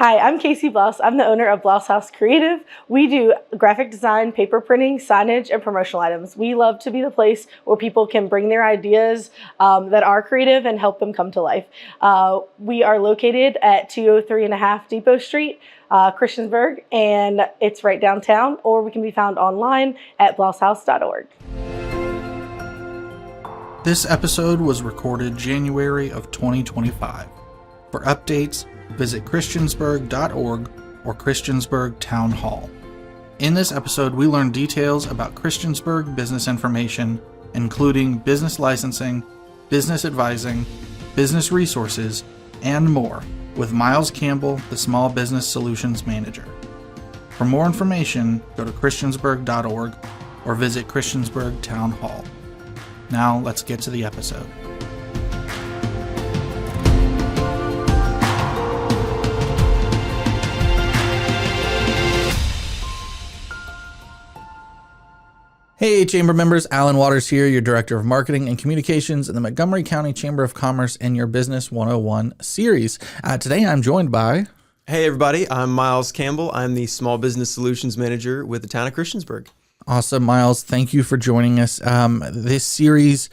Hi, I'm Casey Blouse. I'm the owner of Blouse House Creative. We do graphic design, paper printing, signage, and promotional items. We love to be the place where people can bring their ideas that are creative and help them come to life. We are located at 203.5 Depot Street, Christiansburg, and it's right downtown, or we can be found online at blousehouse.org. This episode was recorded January of 2025. For updates, visit christiansburg.org or Christiansburg Town Hall. In this episode, we learned details about Christiansburg business information, including business licensing, business advising, business resources, and more, with Miles Campbell, the Small Business Solutions Manager. For more information, go to christiansburg.org or visit Christiansburg Town Hall. Now, let's get to the episode. Hey, Chamber members, Alan Waters here, your Director of Marketing and Communications in the Montgomery County Chamber of Commerce and your Business 101 series. Today I'm joined by... Hey everybody, I'm Miles Campbell. I'm the Small Business Solutions Manager with the Town of Christiansburg. Awesome, Miles. Thank you for joining us. This series,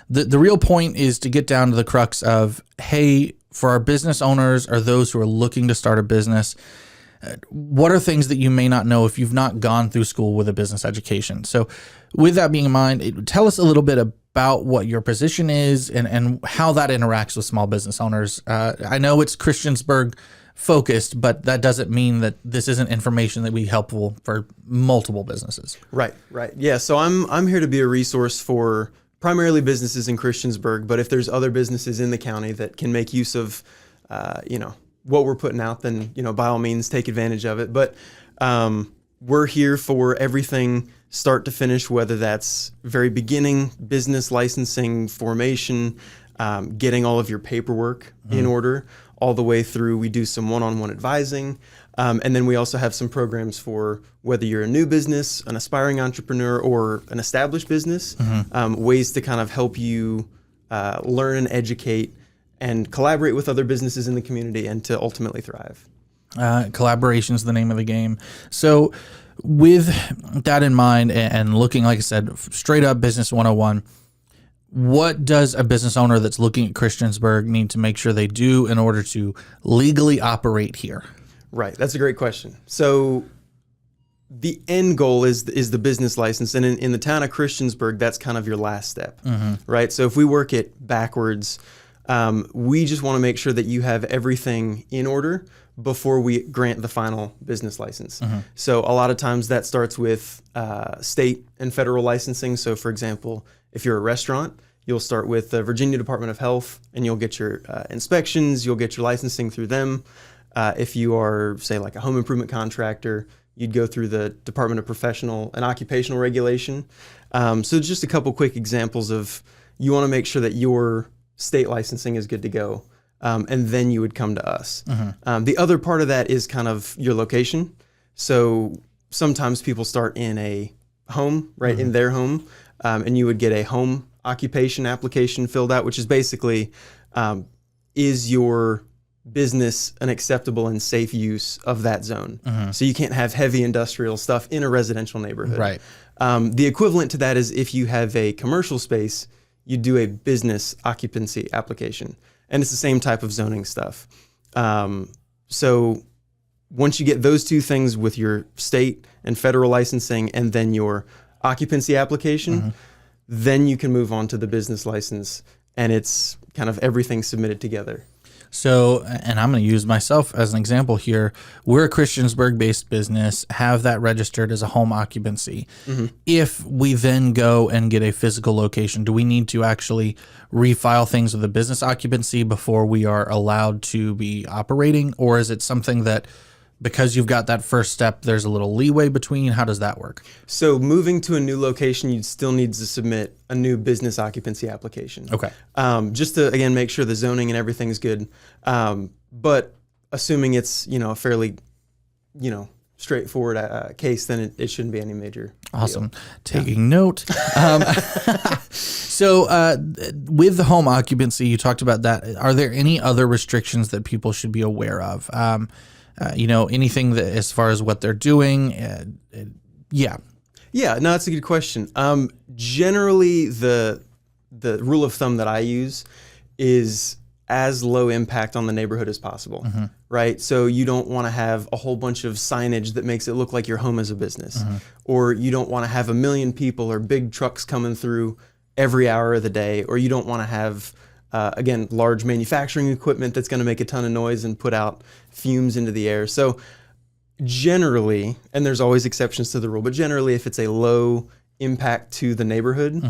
the real point is to get down to the crux of, hey, for our business owners or those who are looking to start a business, what are things that you may not know if you've not gone through school with a business education? So with that being in mind, tell us a little bit about what your position is and how that interacts with small business owners. I know it's Christiansburg focused, but that doesn't mean that this isn't information that would be helpful for multiple businesses. Right. Yeah, so I'm here to be a resource for primarily businesses in Christiansburg, but if there's other businesses in the county that can make use of, what we're putting out, then, by all means, take advantage of it. But we're here for everything start to finish, whether that's very beginning, business licensing, formation, getting all of your paperwork in order, all the way through. We do some one-on-one advising. And then we also have some programs for whether you're a new business, an aspiring entrepreneur, or an established business, ways to kind of help you learn and educate and collaborate with other businesses in the community and to ultimately thrive. Collaboration is the name of the game. So with that in mind and looking, like I said, straight up Business 101, what does a business owner that's looking at Christiansburg need to make sure they do in order to legally operate here? Right. That's a great question. So the end goal is the business license. And in the town of Christiansburg, that's kind of your last step, right? So if we work it backwards, we just want to make sure that you have everything in order before we grant the final business license. So a lot of times that starts with state and federal licensing. So for example, if you're a restaurant, you'll start with the Virginia Department of Health and you'll get your inspections, you'll get your licensing through them. If you are, say, like a home improvement contractor, you'd go through the Department of Professional and Occupational Regulation. So just a couple quick examples of, you want to make sure that your state licensing is good to go, and then you would come to us. The other part of that is kind of your location. So sometimes people start in a home, right, in their home, and you would get a home occupation application filled out, which is basically, is your business an acceptable and safe use of that zone? So you can't have heavy industrial stuff in a residential neighborhood. Right. The equivalent to that is if you have a commercial space, you do a business occupancy application, and it's the same type of zoning stuff. So once you get those two things with your state and federal licensing and then your occupancy application, then you can move on to the business license, and it's kind of everything submitted together. So, and I'm going to use myself as an example here. We're a Christiansburg-based business, have that registered as a home occupancy. If we then go and get a physical location, do we need to actually refile things with a business occupancy before we are allowed to be operating? Or is it something that, because you've got that first step, there's a little leeway between? How does that work? So moving to a new location, you'd still need to submit a new business occupancy application. Okay. Just to, again, make sure the zoning and everything is good. But assuming it's, a fairly, straightforward case, then it shouldn't be any major Awesome. deal. Taking note. So with the home occupancy, you talked about that. Are there any other restrictions that people should be aware of? anything that as far as what they're doing. Yeah. Yeah, no, that's a good question. Generally, the rule of thumb that I use is as low impact on the neighborhood as possible, right? So you don't want to have a whole bunch of signage that makes it look like your home is a business, or you don't want to have 1 million people or big trucks coming through every hour of the day, or you don't want to have, again, large manufacturing equipment that's going to make a ton of noise and put out fumes into the air. So generally, and there's always exceptions to the rule, but generally if it's a low impact to the neighborhood,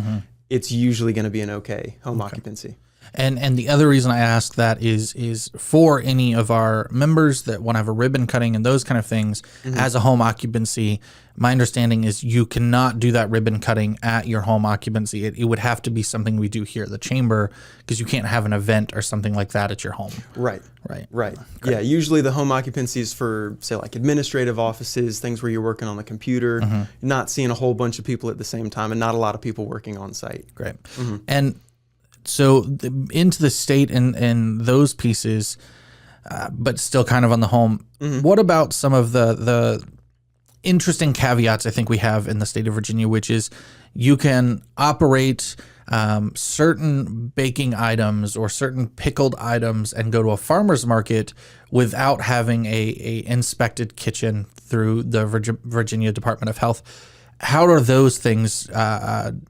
it's usually going to be an okay home occupancy. And the other reason I ask that is for any of our members that want to have a ribbon cutting and those kind of things as a home occupancy. My understanding is you cannot do that ribbon cutting at your home occupancy. It would have to be something we do here at the chamber, because you can't have an event or something like that at your home. Right. Great. Yeah, usually the home occupancy is for, say, like administrative offices, things where you're working on the computer, not seeing a whole bunch of people at the same time, and not a lot of people working on site. Great. And so into the state and those pieces, but still kind of on the home. What about some of the interesting caveats I think we have in the state of Virginia, which is you can operate certain baking items or certain pickled items and go to a farmer's market without having a inspected kitchen through the Virginia Department of Health. How are those things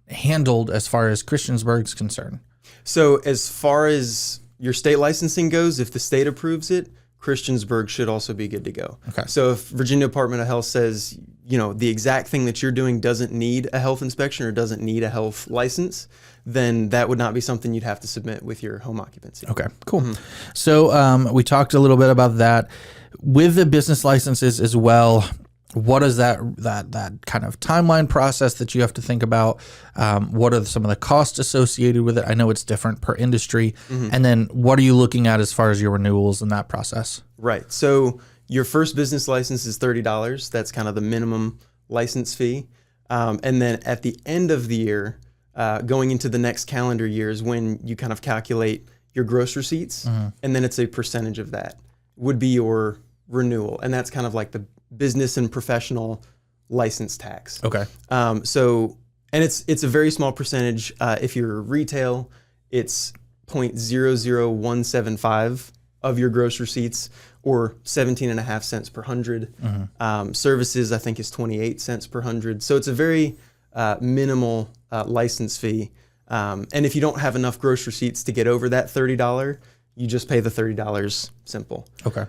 handled as far as Christiansburg's concerned? So as far as your state licensing goes, if the state approves it, Christiansburg should also be good to go. Okay. So if Virginia Department of Health says, the exact thing that you're doing doesn't need a health inspection or doesn't need a health license, then that would not be something you'd have to submit with your home occupancy. Okay, cool. So we talked a little bit about that. With the business licenses as well, what is that kind of timeline process that you have to think about? What are some of the costs associated with it? I know it's different per industry. And then what are you looking at as far as your renewals in that process? Right. So your first business license is $30. That's kind of the minimum license fee. And then at the end of the year, going into the next calendar year is when you kind of calculate your gross receipts. And then it's a percentage of that would be your renewal. And that's kind of like the business and professional license tax. Okay. And it's a very small percentage. If you're retail, it's 0.00175 of your gross receipts, or 17.5 cents per hundred. Services, I think, is 28 cents per hundred. So it's a very minimal license fee. And if you don't have enough gross receipts to get over that $30, you just pay the $30 simple. Okay.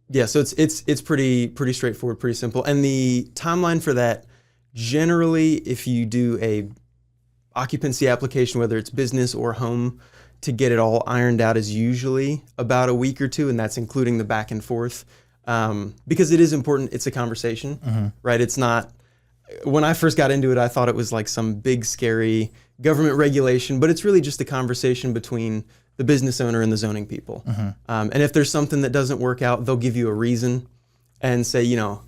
Yeah, so it's pretty straightforward, pretty simple. And the timeline for that, generally, if you do a occupancy application, whether it's business or home, to get it all ironed out is usually about a week or two, and that's including the back and forth. Because it is important, it's a conversation, right? It's not, when I first got into it, I thought it was like some big, scary government regulation, but it's really just a conversation between the business owner and the zoning people. And if there's something that doesn't work out, they'll give you a reason and say,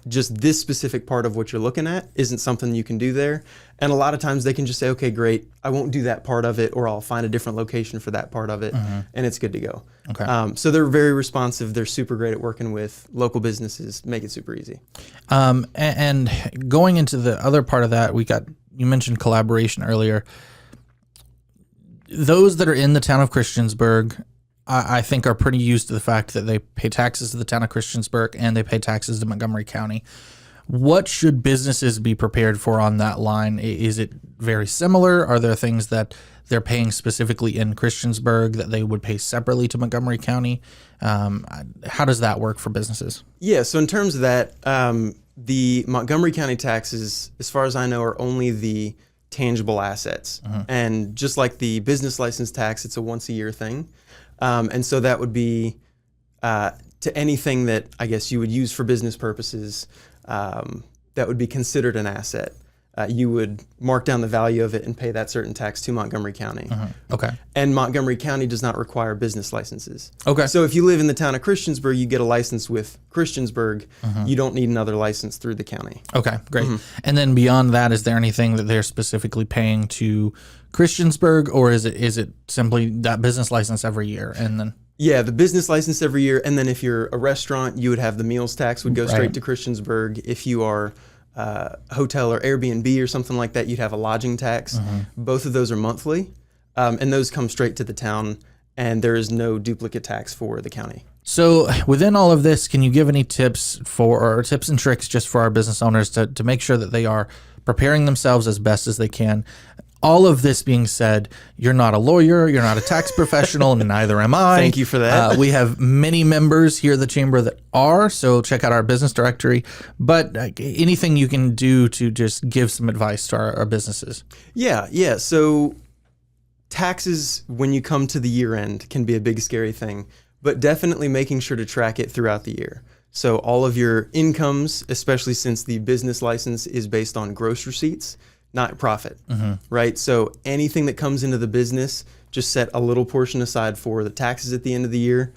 just this specific part of what you're looking at isn't something you can do there. And a lot of times they can just say, okay, great, I won't do that part of it, or I'll find a different location for that part of it, and it's good to go. Okay. So they're very responsive. They're super great at working with local businesses, make it super easy. And going into the other part of that, you mentioned collaboration earlier. Those that are in the town of Christiansburg, I think, are pretty used to the fact that they pay taxes to the town of Christiansburg and they pay taxes to Montgomery County. What should businesses be prepared for on that line? Is it very similar? Are there things that they're paying specifically in Christiansburg that they would pay separately to Montgomery County? How does that work for businesses? Yeah, so in terms of that, the Montgomery County taxes, as far as I know, are only the tangible assets. And just like the business license tax, it's a once a year thing. And so that would be to anything that I guess you would use for business purposes, that would be considered an asset. You would mark down the value of it and pay that certain tax to Montgomery County. Okay. And Montgomery County does not require business licenses. Okay. So if you live in the town of Christiansburg, you get a license with Christiansburg. You don't need another license through the county. Okay, great. And then beyond that, is there anything that they're specifically paying to Christiansburg, or is it simply that business license every year and then? Yeah, the business license every year, and then if you're a restaurant, you would have the meals tax would go straight to Christiansburg. If you are a hotel or Airbnb or something like that, you'd have a lodging tax. Both of those are monthly, and those come straight to the town, and there is no duplicate tax for the county. So within all of this, can you give any tips and tricks just for our business owners to make sure that they are preparing themselves as best as they can? All of this being said, you're not a lawyer, you're not a tax professional, neither am I. Thank you for that. We have many members here at the Chamber that are, so check out our business directory. But anything you can do to just give some advice to our businesses? Yeah. So taxes, when you come to the year end, can be a big scary thing, but definitely making sure to track it throughout the year. So all of your incomes, especially since the business license is based on gross receipts, not profit, right? So anything that comes into the business, just set a little portion aside for the taxes at the end of the year.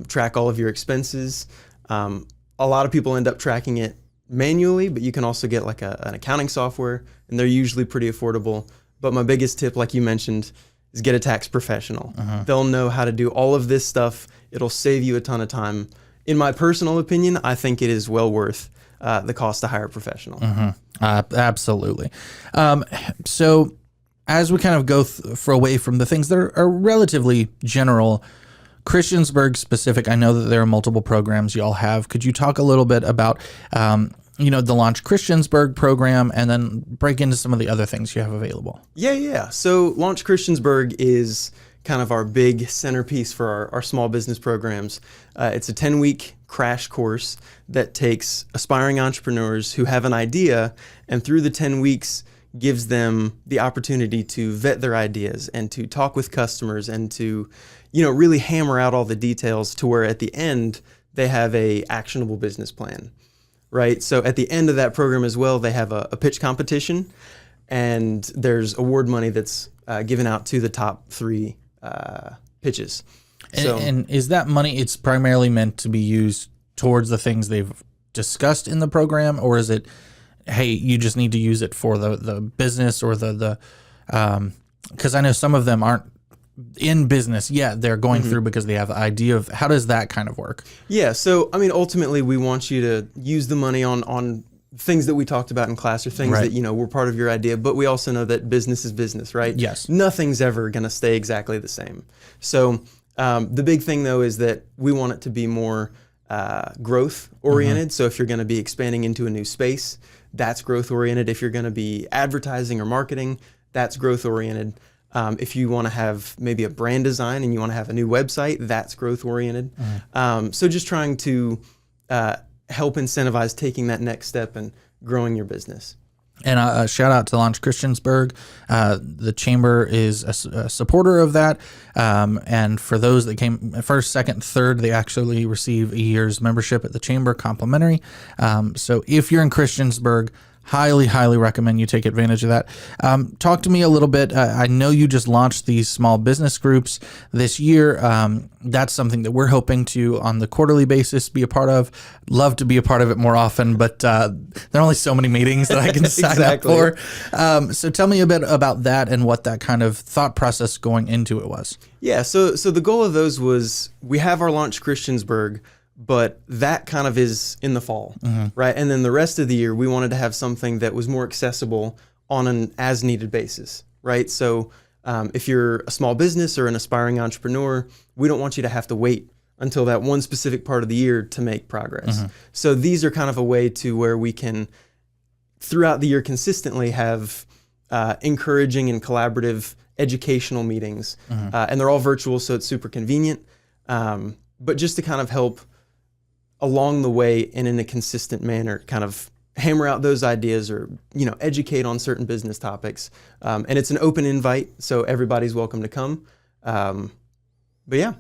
Track all of your expenses. A lot of people end up tracking it manually, but you can also get like an accounting software, and they're usually pretty affordable. But my biggest tip, like you mentioned, is get a tax professional. They'll know how to do all of this stuff. It'll save you a ton of time. In my personal opinion, I think it is well worth the cost to hire a professional. Absolutely. So as we kind of go away from the things that are relatively general, Christiansburg specific, I know that there are multiple programs you all have. Could you talk a little bit about, the Launch Christiansburg program, and then break into some of the other things you have available? Yeah. So Launch Christiansburg is kind of our big centerpiece for our small business programs. It's a 10-week crash course that takes aspiring entrepreneurs who have an idea, and through the 10 weeks gives them the opportunity to vet their ideas and to talk with customers and to, really hammer out all the details to where at the end they have a actionable business plan, right? So at the end of that program as well, they have a pitch competition, and there's award money that's given out to the top 3 pitches. And is that money, it's primarily meant to be used towards the things they've discussed in the program, or is it, hey, you just need to use it for the business or because I know some of them aren't in business yet, they're going through because they have the idea of, how does that kind of work? Yeah, so ultimately we want you to use the money on things that we talked about in class, or things that, were part of your idea, but we also know that business is business, right? Yes. Nothing's ever going to stay exactly the same. So the big thing though is that we want it to be more growth oriented. So if you're going to be expanding into a new space, that's growth oriented. If you're going to be advertising or marketing, that's growth oriented. If you want to have maybe a brand design and you want to have a new website, that's growth oriented. So just trying to help incentivize taking that next step and growing your business. And a shout out to Launch Christiansburg. The Chamber is a supporter of that. And for those that came first, second, third, they actually receive a year's membership at the Chamber complimentary. So if you're in Christiansburg, highly, highly recommend you take advantage of that. Talk to me a little bit. I know you just launched these small business groups this year. That's something that we're hoping to, on the quarterly basis, be a part of. Love to be a part of it more often, but there are only so many meetings that I can sign up for. So tell me a bit about that and what that kind of thought process going into it was. Yeah, so the goal of those was, we have our Launch Christiansburg, but that kind of is in the fall, right? And then the rest of the year, we wanted to have something that was more accessible on an as-needed basis, right? So if you're a small business or an aspiring entrepreneur, we don't want you to have to wait until that one specific part of the year to make progress. So these are kind of a way to where we can, throughout the year consistently, have encouraging and collaborative educational meetings. And they're all virtual, so it's super convenient. But just to kind of help along the way and in a consistent manner, kind of hammer out those ideas, or, educate on certain business topics. And it's an open invite, so everybody's welcome to come. But yeah.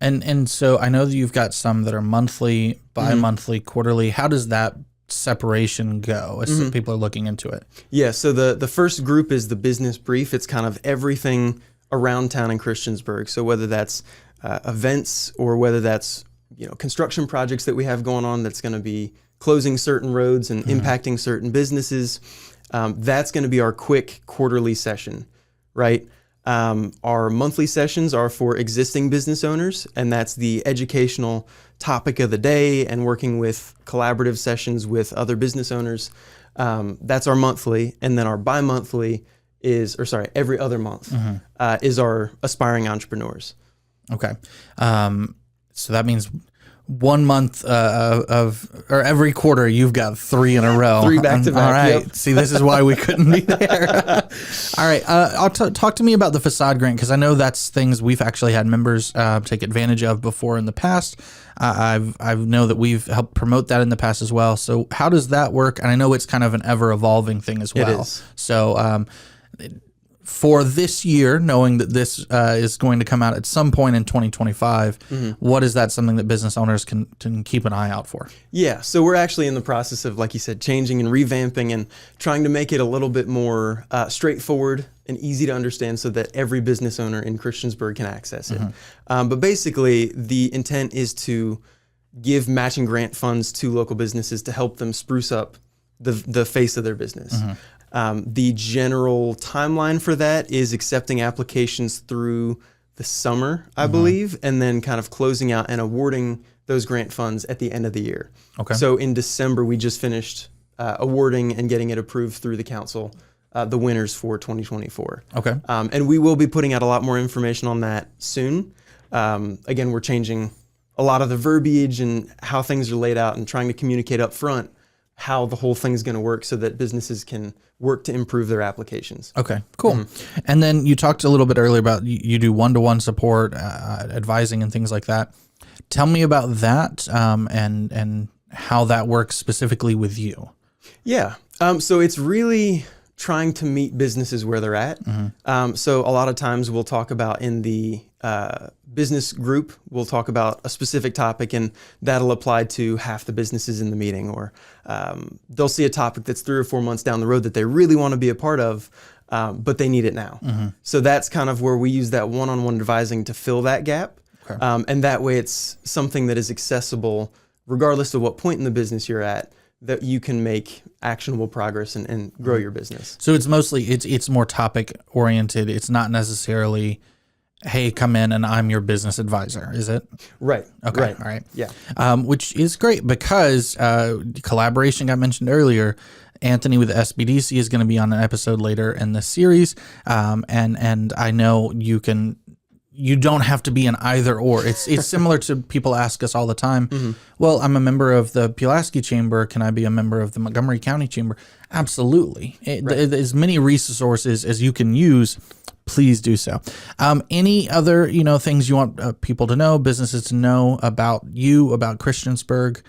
And so I know that you've got some that are monthly, bi-monthly, quarterly. How does that separation go as people are looking into it? Yeah, so the first group is the business brief. It's kind of everything around town in Christiansburg. So whether that's events, or whether that's construction projects that we have going on that's going to be closing certain roads and impacting certain businesses, that's going to be our quick quarterly session, right? Our monthly sessions are for existing business owners, and that's the educational topic of the day and working with collaborative sessions with other business owners. That's our monthly, and then our bi-monthly every other month is our aspiring entrepreneurs. Okay. So that means 1 month or every quarter you've got 3 in a row. 3 back to back. All right. Yep. See, this is why we couldn't be there. All right. Talk to me about the facade grant, because I know that's things we've actually had members take advantage of before in the past. I know that we've helped promote that in the past as well. So how does that work? And I know it's kind of an ever evolving thing as well. It is. So for this year, knowing that this is going to come out at some point in 2025, what is that something that business owners can keep an eye out for? Yeah, so we're actually in the process of, like you said, changing and revamping and trying to make it a little bit more straightforward and easy to understand so that every business owner in Christiansburg can access it. But basically, the intent is to give matching grant funds to local businesses to help them spruce up the face of their business. The general timeline for that is accepting applications through the summer, I believe, and then kind of closing out and awarding those grant funds at the end of the year. Okay. So in December, we just finished awarding and getting it approved through the council, the winners for 2024. Okay. And we will be putting out a lot more information on that soon. Again, we're changing a lot of the verbiage and how things are laid out and trying to communicate up front how the whole thing's going to work so that businesses can work to improve their applications. Okay, cool. And then you talked a little bit earlier about you do one-to-one support, advising and things like that. Tell me about that and how that works specifically with you. Yeah. So it's really trying to meet businesses where they're at. So a lot of times we'll talk about in the business group, we'll talk about a specific topic and that'll apply to half the businesses in the meeting, or they'll see a topic that's 3 or 4 months down the road that they really want to be a part of, but they need it now. So that's kind of where we use that one-on-one advising to fill that gap. Okay. And that way it's something that is accessible regardless of what point in the business you're at, that you can make actionable progress and grow your business. So it's mostly, it's more topic oriented. It's not necessarily, hey, come in and I'm your business advisor, is it? Right. Okay. Right. All right. Yeah. Which is great because collaboration got mentioned earlier. Anthony with the SBDC is going to be on an episode later in the series. And I know you don't have to be an either or. It's similar to people ask us all the time. Well, I'm a member of the Pulaski Chamber. Can I be a member of the Montgomery County Chamber? Absolutely. As many resources as you can use, please do so. Any other things you want people to know, businesses to know about you, about Christiansburg,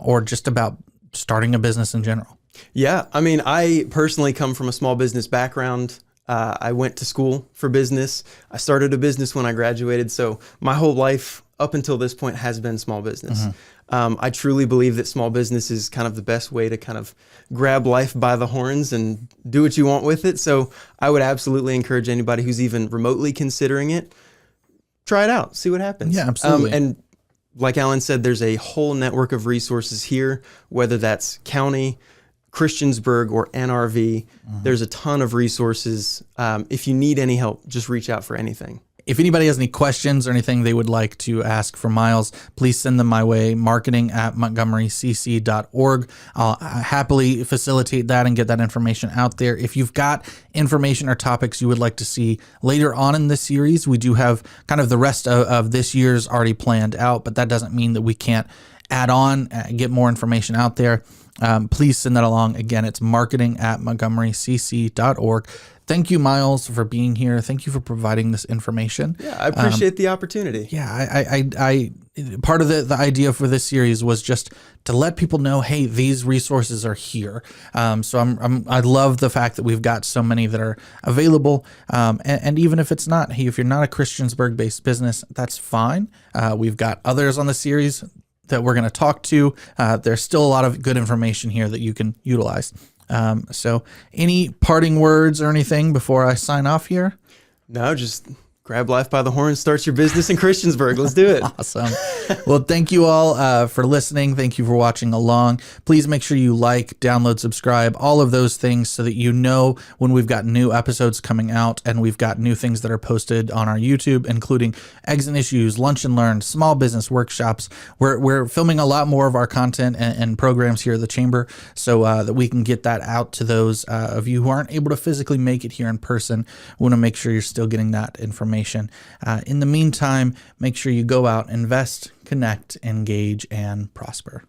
or just about starting a business in general? Yeah. I mean, I personally come from a small business background. I went to school for business. I started a business when I graduated. So my whole life up until this point has been small business. I truly believe that small business is kind of the best way to kind of grab life by the horns and do what you want with it. So I would absolutely encourage anybody who's even remotely considering it, try it out, see what happens. Yeah, absolutely. And like Alan said, there's a whole network of resources here, whether that's county, Christiansburg, or NRV. There's a ton of resources. If you need any help, just reach out for anything. If anybody has any questions or anything they would like to ask for Miles, please send them my way, marketing@montgomerycc.org. I'll happily facilitate that and get that information out there. If you've got information or topics you would like to see later on in this series, we do have kind of the rest of this year's already planned out, but that doesn't mean that we can't add on, get more information out there. Please send that along. Again, it's marketing@montgomerycc.org. Thank you, Miles, for being here. Thank you for providing this information. Yeah, I appreciate the opportunity. Yeah, I part of the idea for this series was just to let people know, hey, these resources are here. So I love the fact that we've got so many that are available. And even if it's not, hey, if you're not a Christiansburg-based business, that's fine. We've got others on the series that we're going to talk to. There's still a lot of good information here that you can utilize. So any parting words or anything before I sign off here? No, just grab life by the horn, start your business in Christiansburg. Let's do it. Awesome. Well, thank you all for listening. Thank you for watching along. Please make sure you like, download, subscribe, all of those things so that you know when we've got new episodes coming out, and we've got new things that are posted on our YouTube, including Eggs and Issues, Lunch and Learn, small business workshops. We're filming a lot more of our content and programs here at the Chamber, so that we can get that out to those of you who aren't able to physically make it here in person. We want to make sure you're still getting that information. In the meantime, make sure you go out, invest, connect, engage, and prosper.